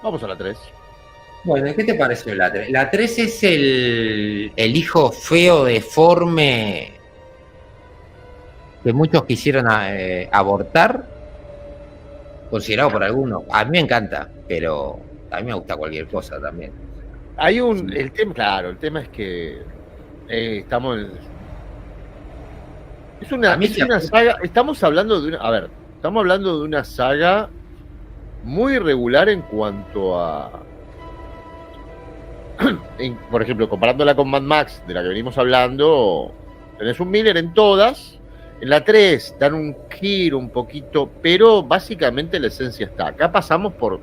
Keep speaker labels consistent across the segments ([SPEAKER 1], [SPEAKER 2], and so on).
[SPEAKER 1] Vamos a la 3.
[SPEAKER 2] Bueno, ¿qué te pareció la 3? La 3 es el hijo feo, deforme, que muchos quisieron abortar, considerado por algunos. A mí me encanta, pero a mí me gusta cualquier cosa también.
[SPEAKER 1] Hay un.
[SPEAKER 2] Sí.
[SPEAKER 1] El tema, claro, el tema es que estamos.
[SPEAKER 2] A mí
[SPEAKER 1] Es una saga. Estamos hablando de una. A ver, estamos hablando de una saga muy irregular en cuanto a. Por ejemplo, comparándola con Mad Max, de la que venimos hablando, tenés un Miller en todas. En la 3 dan un giro un poquito, pero básicamente la esencia está. Acá pasamos por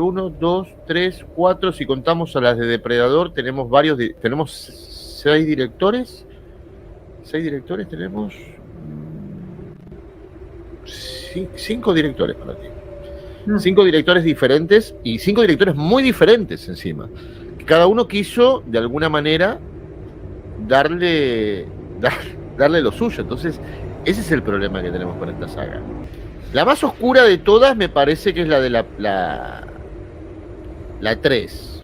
[SPEAKER 1] 1, 2, 3, 4. Si contamos a las de Depredador, tenemos tenemos 6 directores. 6 directores tenemos. 5 directores para ti. 5 directores diferentes y 5 directores muy diferentes encima. Cada uno quiso, de alguna manera, darle lo suyo. Entonces, ese es el problema que tenemos con esta saga. La más oscura de todas me parece que es la de la 3.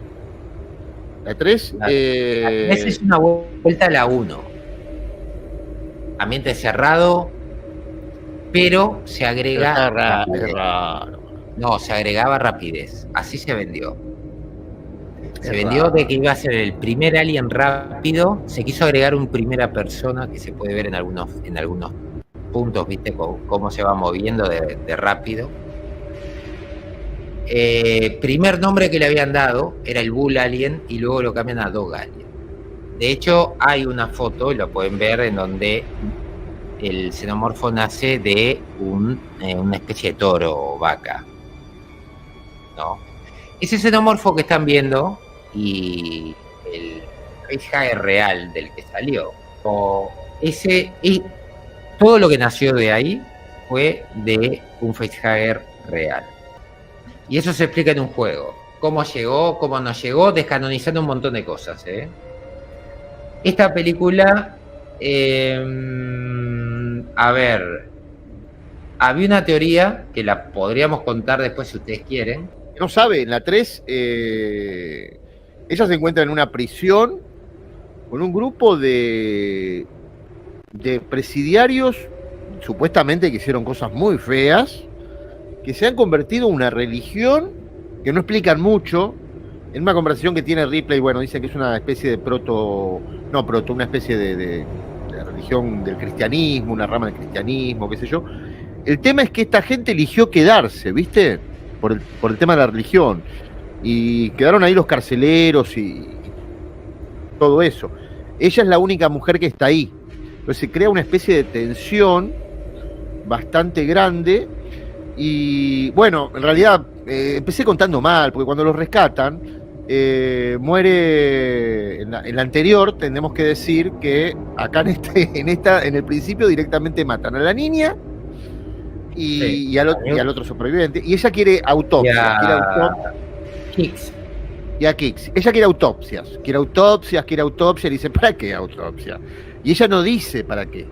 [SPEAKER 1] La 3.
[SPEAKER 2] La 3 es una vuelta a la 1. Ambiente cerrado, pero se agrega.
[SPEAKER 1] Es raro.
[SPEAKER 2] No, se agregaba rapidez. Así se vendió. Se vendió de que iba a ser el primer Alien rápido. Se quiso agregar un primera persona que se puede ver en algunos puntos, ¿viste? Cómo se va moviendo de rápido. Primer nombre que le habían dado era el Bull Alien y luego lo cambian a Dog Alien. De hecho, hay una foto, lo pueden ver, en donde el xenomorfo nace de una especie de toro o vaca, ¿no? Ese xenomorfo que están viendo y el facehugger real del que salió, todo lo que nació de ahí fue de un facehugger real. Y eso se explica en un juego. Cómo llegó, cómo no llegó, descanonizando un montón de cosas, ¿eh? Esta película, a ver, había una teoría que la podríamos contar después si ustedes quieren.
[SPEAKER 1] No sabe, en la 3, ella se encuentra en una prisión con un grupo de presidiarios, supuestamente que hicieron cosas muy feas, que se han convertido en una religión que no explican mucho. En una conversación que tiene Ripley, bueno, dicen que es una especie de una especie de religión del cristianismo, una rama del cristianismo, qué sé yo. El tema es que esta gente eligió quedarse, ¿viste? Por el tema de la religión. Y quedaron ahí los carceleros y todo eso. Ella es la única mujer que está ahí. Entonces se crea una especie de tensión bastante grande. Y bueno, en realidad empecé contando mal, porque cuando los rescatan, muere en la anterior. Tenemos que decir que acá en el principio directamente matan a la niña y al otro superviviente, y ella quiere autopsia, y a Kix. Ella quiere autopsias, y dice, ¿para qué autopsia? Y ella no dice para qué.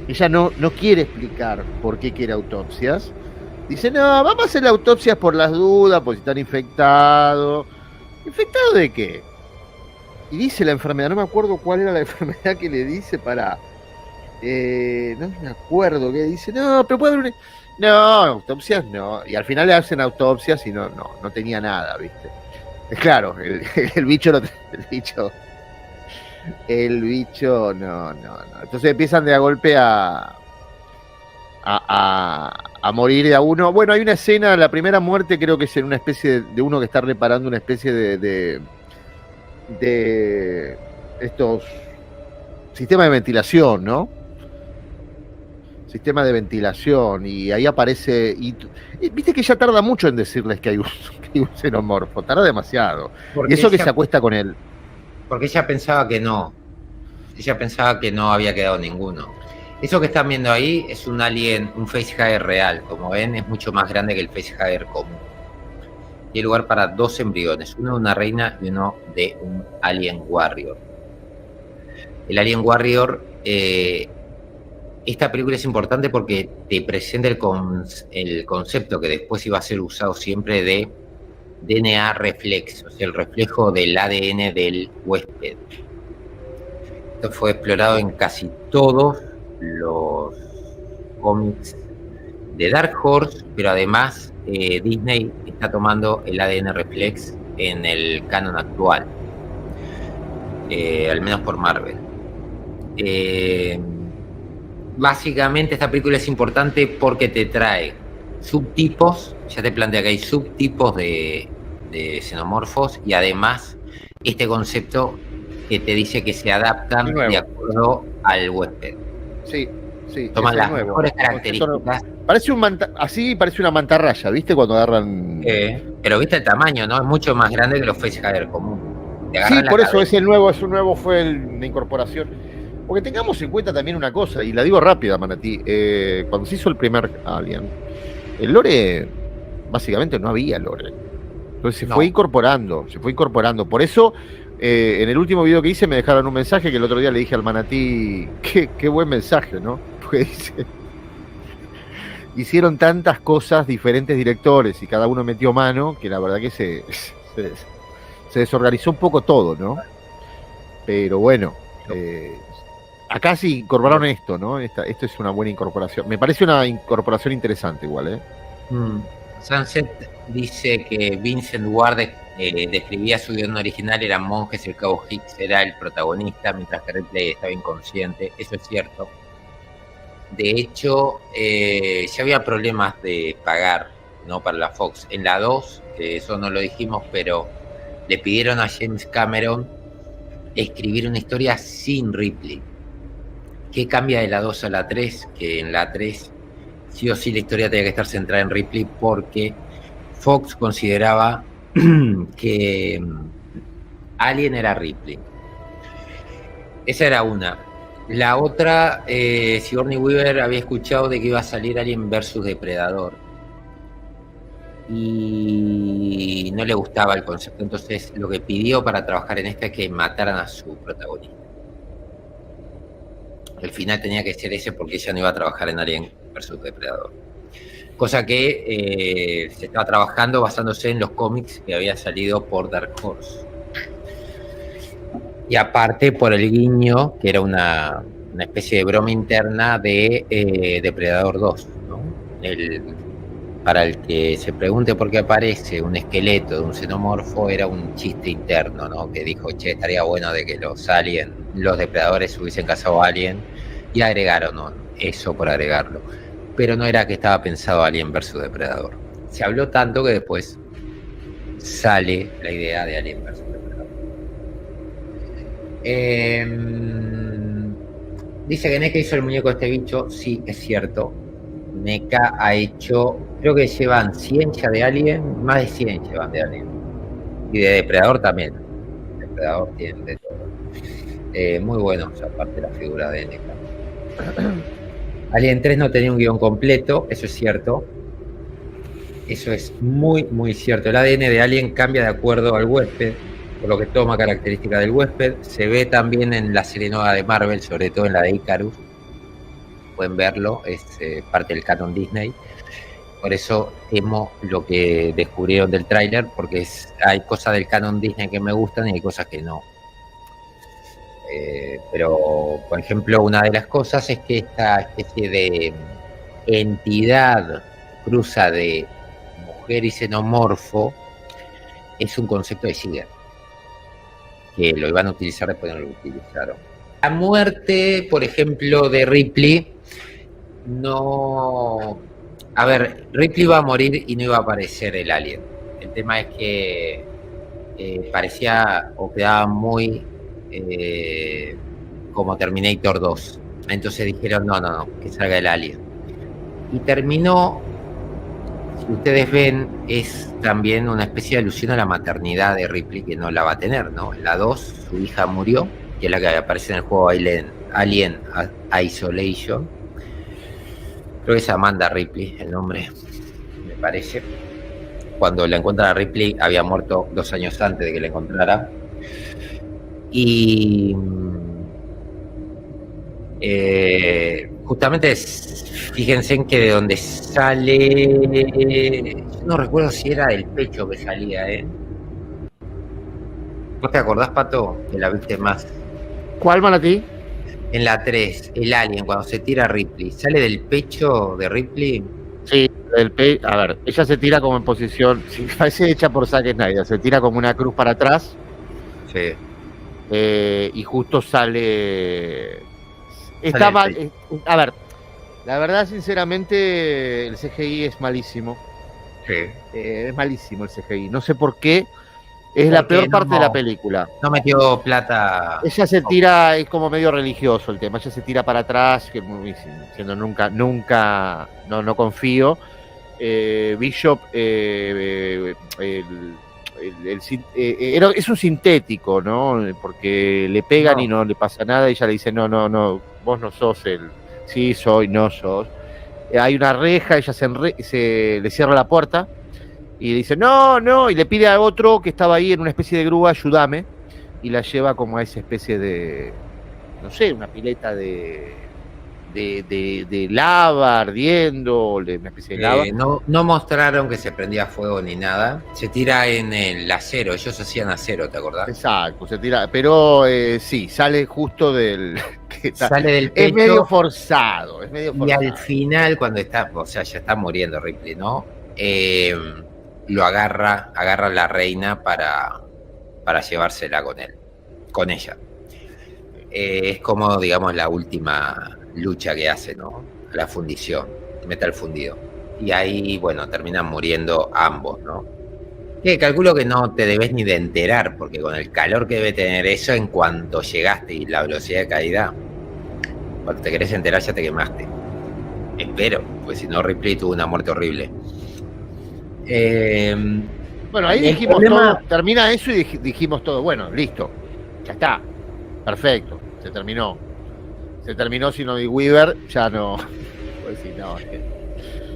[SPEAKER 1] Ella no quiere explicar por qué quiere autopsias. Dice, no, vamos a hacer autopsias por las dudas, por si están infectados. ¿Infectado de qué? Y dice la enfermedad, no me acuerdo cuál era la enfermedad que le dice para... no me acuerdo qué dice, no, pero puede haber no, autopsias no. Y al final le hacen autopsias y no tenía nada, ¿viste? Claro, el bicho no, el bicho no. Entonces empiezan de a golpe a morir de a uno. Bueno, hay una escena, la primera muerte creo que es en una especie de uno que está reparando una especie de estos sistemas de ventilación, ¿no? Sistema de ventilación, y ahí aparece, y viste que ella tarda mucho en decirles que hay un xenomorfo, tarda demasiado.
[SPEAKER 2] Porque
[SPEAKER 1] y eso que
[SPEAKER 2] ella,
[SPEAKER 1] se acuesta con él.
[SPEAKER 2] Porque ella pensaba que no había quedado ninguno. Eso que están viendo ahí es un alien, un facehugger real. Como ven, es mucho más grande que el facehugger común. Tiene lugar para 2 embriones, uno de una reina y uno de un alien warrior. El alien warrior, esta película es importante porque te presenta el concepto que después iba a ser usado siempre de DNA reflex, o sea, el reflejo del ADN del huésped. Esto fue explorado en casi todos los cómics de Dark Horse, pero además Disney está tomando el ADN reflex en el canon actual, al menos por Marvel. Básicamente esta película es importante porque te trae subtipos, ya te plantea que hay subtipos de xenomorfos, y además este concepto que te dice que se adaptan de acuerdo al huésped.
[SPEAKER 1] Sí, sí.
[SPEAKER 2] Toman las mejores características.
[SPEAKER 1] Parece parece una mantarraya, ¿viste? Cuando agarran.
[SPEAKER 2] Pero viste el tamaño, ¿no? Es mucho más grande que los facehugger común.
[SPEAKER 1] Sí, por eso es una incorporación. Porque tengamos en cuenta también una cosa, y la digo rápida, Manatí. Cuando se hizo el primer Alien, el lore, básicamente no había lore. Entonces se fue incorporando. Por eso, en el último video que hice me dejaron un mensaje que el otro día le dije al Manatí, qué buen mensaje, ¿no? Porque dice, hicieron tantas cosas diferentes directores y cada uno metió mano, que la verdad que se desorganizó un poco todo, ¿no? Pero bueno, acá sí incorporaron esto, ¿no? Esto es una buena incorporación. Me parece una incorporación interesante igual, ¿eh?
[SPEAKER 2] Sunset dice que Vincent Ward describía su guion original, eran monjes, el cabo Hicks era el protagonista, mientras que Ripley estaba inconsciente. Eso es cierto. De hecho, ya había problemas de pagar, ¿no? Para la Fox. En la 2, eso no lo dijimos, pero le pidieron a James Cameron escribir una historia sin Ripley. ¿Qué cambia de la 2 a la 3? Que en la 3 sí o sí la historia tenía que estar centrada en Ripley, porque Fox consideraba que Alien era Ripley. Esa era una. La otra, Sigourney Weaver había escuchado de que iba a salir Alien versus Depredador y no le gustaba el concepto, entonces lo que pidió para trabajar en esta es que mataran a su protagonista. El final tenía que ser ese porque ella no iba a trabajar en Alien versus Depredador. Cosa que se estaba trabajando basándose en los cómics que había salido por Dark Horse. Y aparte por el guiño, que era una especie de broma interna de Depredador 2, ¿no? Para el que se pregunte por qué aparece un esqueleto de un xenomorfo, era un chiste interno, ¿no? Que dijo, estaría bueno de que los depredadores hubiesen cazado a Alien, y agregaron, ¿no? Eso por agregarlo. Pero no era que estaba pensado Alien versus Depredador. Se habló tanto que después sale la idea de Alien versus Depredador. Dice que NECA hizo el muñeco de este bicho. Sí, es cierto. NECA ha hecho, creo que llevan 100 ya de Alien, más de 100 llevan de Alien. Y de Depredador también. Depredador tiene de todo. Muy bueno, aparte la figura de NECA. Alien 3 no tenía un guión completo, eso es cierto. Eso es muy, muy cierto. El ADN de Alien cambia de acuerdo al huésped, por lo que toma características del huésped. Se ve también en la serie nueva de Marvel, sobre todo en la de Icarus. Pueden verlo, es parte del canon Disney. Por eso temo lo que descubrieron del tráiler, porque hay cosas del canon Disney que me gustan y hay cosas que no. Pero, por ejemplo, una de las cosas es que esta especie de entidad cruza de mujer y xenomorfo es un concepto de Giger, que lo iban a utilizar, después no lo utilizaron. La muerte, por ejemplo, de Ripley, no... A ver, Ripley iba a morir y no iba a aparecer el alien. El tema es que parecía o quedaba muy como Terminator 2. Entonces dijeron, no, que salga el alien. Y terminó, si ustedes ven, es también una especie de alusión a la maternidad de Ripley, que no la va a tener, ¿no? En la 2, su hija murió, que es la que aparece en el juego Alien Isolation. Creo que es Amanda Ripley el nombre, me parece. Cuando la encuentran a Ripley, había muerto 2 años antes de que la encontrara. Y justamente fíjense en que de donde sale, yo no recuerdo si era del pecho que salía, ¿eh? ¿Vos te acordás, Pato, que la viste más?
[SPEAKER 1] ¿Cuál, Manatí?
[SPEAKER 2] En la 3, el alien, cuando se tira a Ripley, ¿sale del pecho de Ripley?
[SPEAKER 1] Sí, a ver, ella se tira como en posición, sí, parece hecha por Zack Snyder, se tira como una cruz para atrás.
[SPEAKER 2] Sí.
[SPEAKER 1] Y justo sale. Está mal. A ver, la verdad, sinceramente, el CGI es malísimo.
[SPEAKER 2] Sí.
[SPEAKER 1] Es malísimo el CGI. No sé por qué. Es la peor parte de la película.
[SPEAKER 2] No metió plata.
[SPEAKER 1] Ella se tira, es como medio religioso el tema. Ella se tira para atrás, que diciendo nunca, no confío. Bishop, es un sintético, ¿no? Porque le pegan y no le pasa nada, y ella le dice, no, vos no sos el, sí soy, no sos. Hay una reja, ella se le cierra la puerta y dice, no, y le pide a otro que estaba ahí en una especie de grúa, ayúdame, y la lleva como a esa especie de, no sé, una pileta de lava ardiendo, una especie de lava.
[SPEAKER 2] No mostraron que se prendía fuego ni nada. Se tira en el acero, ellos hacían acero, ¿te acordás?
[SPEAKER 1] Exacto, se tira, pero sí, sale justo del...
[SPEAKER 2] Sale del pecho.
[SPEAKER 1] Es medio forzado.
[SPEAKER 2] Y al final, cuando está, o sea, ya está muriendo Ripley, ¿no? Lo agarra la reina para llevársela con ella. Es como, digamos, la última lucha que hace, ¿no? La fundición, metal fundido. Y ahí, bueno, terminan muriendo ambos, ¿no? Que calculo que no te debes ni de enterar, porque con el calor que debe tener eso, en cuanto llegaste y la velocidad de caída, cuando te querés enterar ya te quemaste. Espero, pues si no Ripley tuvo una muerte horrible.
[SPEAKER 1] Bueno, ahí dijimos todo, termina eso y dijimos todo, bueno, listo, ya está, perfecto, se terminó. Si no Weaver, ya no. Pues sí, no.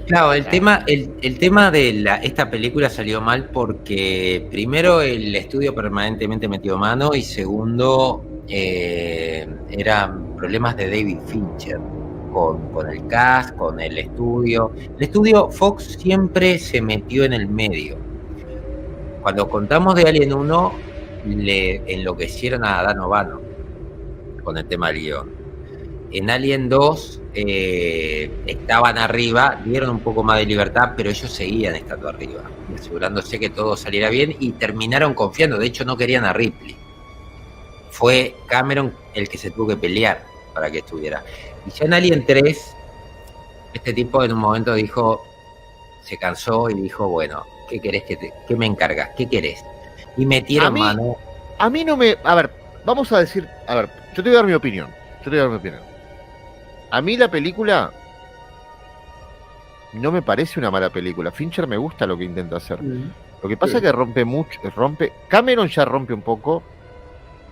[SPEAKER 2] Claro, el tema de esta película salió mal porque primero el estudio permanentemente metió mano y segundo eran problemas de David Fincher con el cast, con el estudio. El estudio Fox siempre se metió en el medio. Cuando contamos de Alien 1 le enloquecieron a Dan O'Bannon con el tema del guión. En Alien 2 estaban arriba, dieron un poco más de libertad, pero ellos seguían estando arriba, asegurándose que todo saliera bien y terminaron confiando. De hecho, no querían a Ripley. Fue Cameron el que se tuvo que pelear para que estuviera. Y ya en Alien 3, este tipo en un momento dijo, se cansó y dijo, bueno, ¿qué querés qué me encargas? ¿Qué querés? Y metieron mano.
[SPEAKER 1] A mí no me... A ver, vamos a decir... A ver, yo te voy a dar mi opinión. A mí la película no me parece una mala película. Fincher me gusta lo que intenta hacer. Lo que pasa es que rompe mucho. Cameron ya rompe un poco,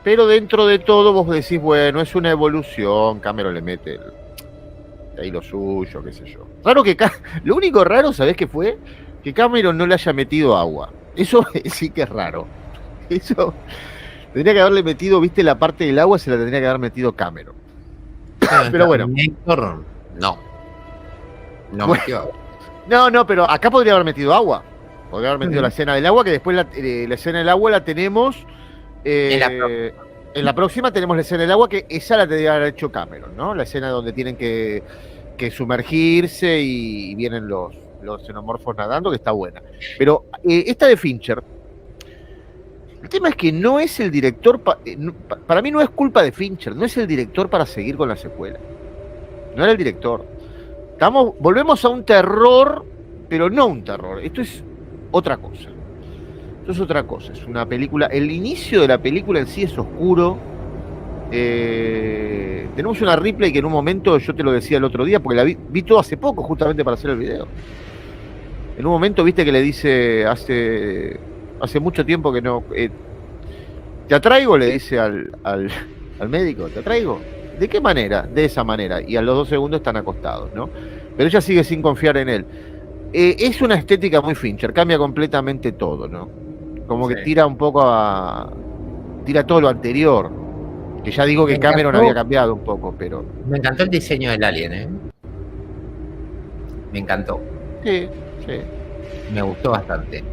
[SPEAKER 1] pero dentro de todo vos decís, bueno, es una evolución. Cameron le mete ahí lo suyo, qué sé yo. Raro que... Lo único raro, ¿sabés qué fue? Que Cameron no le haya metido agua. Eso sí que es raro. Eso... Tendría que haberle metido, viste, la parte del agua se la tendría que haber metido Cameron. Pero bueno.
[SPEAKER 2] No bueno, metió agua.
[SPEAKER 1] No, pero acá podría haber metido agua. Podría haber metido la escena del agua, que después la escena del agua la tenemos. En la próxima tenemos la escena del agua, que esa la tendría que haber hecho Cameron, ¿no? La escena donde tienen que sumergirse y vienen los xenomorfos nadando, que está buena. Pero esta de Fincher, el tema es que no es el director, para mí no es culpa de Fincher, no es el director para seguir con la secuela. No era el director. Volvemos a un terror, pero no un terror. Esto es otra cosa. Es una película, el inicio de la película en sí es oscuro. Tenemos una Ripley que en un momento, yo te lo decía el otro día, porque la vi todo hace poco, justamente para hacer el video. En un momento, viste que le dice, hace mucho tiempo que no... ¿te atraigo? Le dice al médico, ¿te atraigo? ¿De qué manera? De esa manera. Y a los 2 segundos están acostados, ¿no? Pero ella sigue sin confiar en él. Es una estética muy Fincher, cambia completamente todo, ¿no? Como que tira un poco tira todo lo anterior. Que ya digo que Cameron había cambiado un poco, pero...
[SPEAKER 2] Me encantó el diseño del alien, ¿eh? Me encantó.
[SPEAKER 1] Sí.
[SPEAKER 2] Me gustó bastante.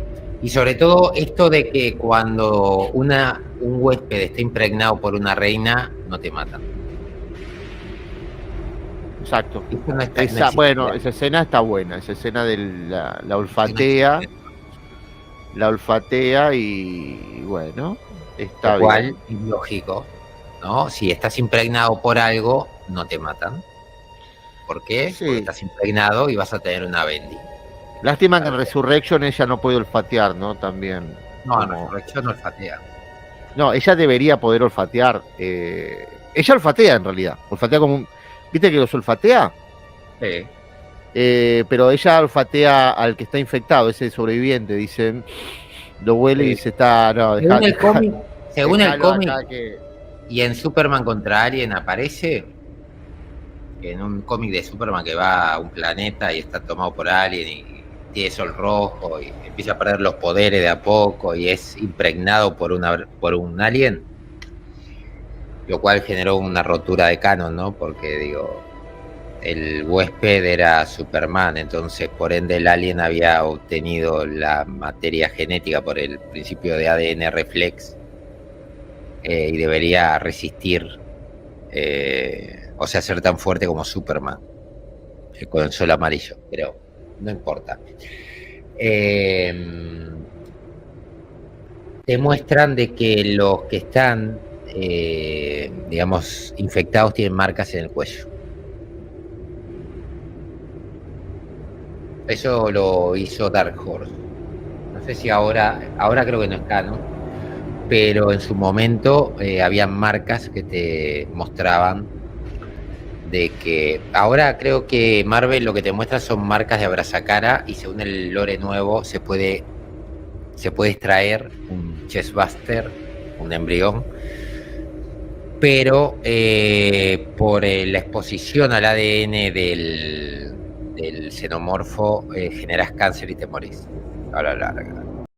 [SPEAKER 2] Y sobre todo esto de que cuando un huésped está impregnado por una reina, no te matan.
[SPEAKER 1] Exacto.
[SPEAKER 2] Eso no está,
[SPEAKER 1] Esa, bueno, esa escena está buena, esa escena de la olfatea, la olfatea y bueno, está
[SPEAKER 2] lo cual
[SPEAKER 1] bien.
[SPEAKER 2] es lógico, ¿no? Si estás impregnado por algo, no te matan. ¿Por qué?
[SPEAKER 1] Sí.
[SPEAKER 2] Porque estás impregnado y vas a tener una bendy.
[SPEAKER 1] Lástima que en Resurrection ella no puede olfatear, ¿no? También.
[SPEAKER 2] No, en Resurrection no olfatea.
[SPEAKER 1] No, ella debería poder olfatear. Ella olfatea en realidad. Olfatea como un. ¿Viste que los olfatea?
[SPEAKER 2] Sí.
[SPEAKER 1] Pero ella olfatea al que está infectado, ese sobreviviente, dicen. Lo huele y dice, está. No,
[SPEAKER 2] según el cómic, y en Superman contra Alien aparece. En un cómic de Superman que va a un planeta y está tomado por Alien y tiene sol rojo y empieza a perder los poderes de a poco y es impregnado por un alien, lo cual generó una rotura de canon, ¿no? Porque digo, el huésped era Superman, entonces por ende el alien había obtenido la materia genética por el principio de ADN reflex y debería resistir, o sea, ser tan fuerte como Superman con el sol amarillo, pero no importa. Demuestran de que los que están, digamos, infectados tienen marcas en el cuello. Eso lo hizo Dark Horse. No sé si ahora creo que no es canon, pero en su momento había marcas que te mostraban de que ahora creo que Marvel lo que te muestra son marcas de abrazacara y según el lore nuevo se puede extraer un chestbuster, un embrión, pero por la exposición al ADN del xenomorfo generas cáncer y te morís a la larga.